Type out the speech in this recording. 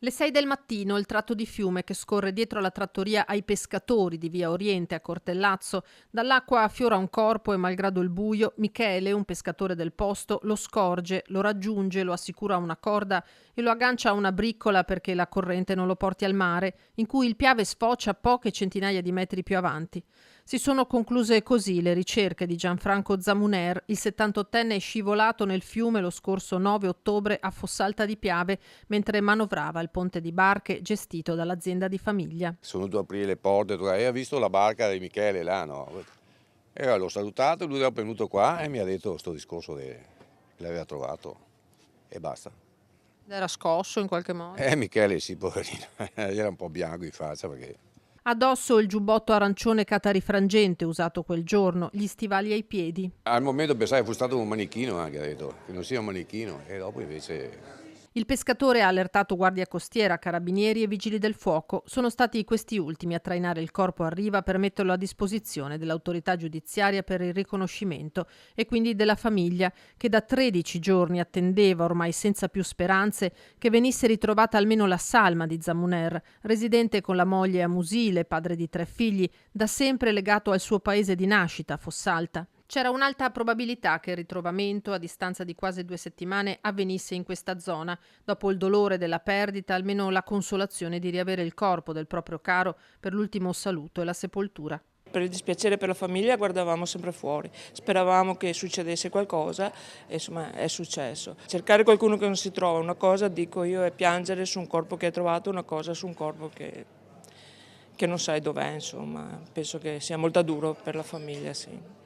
Le 6 del mattino, il tratto di fiume che scorre dietro la trattoria ai pescatori di via Oriente a Cortellazzo. Dall'acqua affiora un corpo e, malgrado il buio, Michele, un pescatore del posto, lo scorge, lo raggiunge, lo assicura a una corda e lo aggancia a una briccola perché la corrente non lo porti al mare, in cui il Piave sfocia poche centinaia di metri più avanti. Si sono concluse così le ricerche di Gianfranco Zamuner, il 78enne scivolato nel fiume lo scorso 9 ottobre a Fossalta di Piave mentre manovrava il ponte di barche gestito dall'azienda di famiglia. Sono venuto a aprire le porte e ha visto la barca di Michele là, no? E allora l'ho salutato, lui era venuto qua e mi ha detto sto discorso che l'aveva trovato e basta. Era scosso in qualche modo. Michele sì, poverino, era un po' bianco in faccia perché... Addosso il giubbotto arancione catarifrangente usato quel giorno, gli stivali ai piedi. Al momento pensavo che fosse stato un manichino anche, ha detto, che non sia un manichino, e dopo invece... Il pescatore ha allertato guardia costiera, carabinieri e vigili del fuoco. Sono stati questi ultimi a trainare il corpo a riva per metterlo a disposizione dell'autorità giudiziaria per il riconoscimento e quindi della famiglia che da 13 giorni attendeva, ormai senza più speranze, che venisse ritrovata almeno la salma di Zamuner, residente con la moglie a Musile, padre di 3 figli, da sempre legato al suo paese di nascita, Fossalta. C'era un'alta probabilità che il ritrovamento, a distanza di quasi 2 settimane, avvenisse in questa zona. Dopo il dolore della perdita, almeno la consolazione di riavere il corpo del proprio caro per l'ultimo saluto e la sepoltura. Per il dispiacere per la famiglia guardavamo sempre fuori, speravamo che succedesse qualcosa e insomma è successo. Cercare qualcuno che non si trova, una cosa dico io è piangere su un corpo che hai trovato, una cosa su un corpo che non sai dov'è, insomma penso che sia molto duro per la famiglia, sì.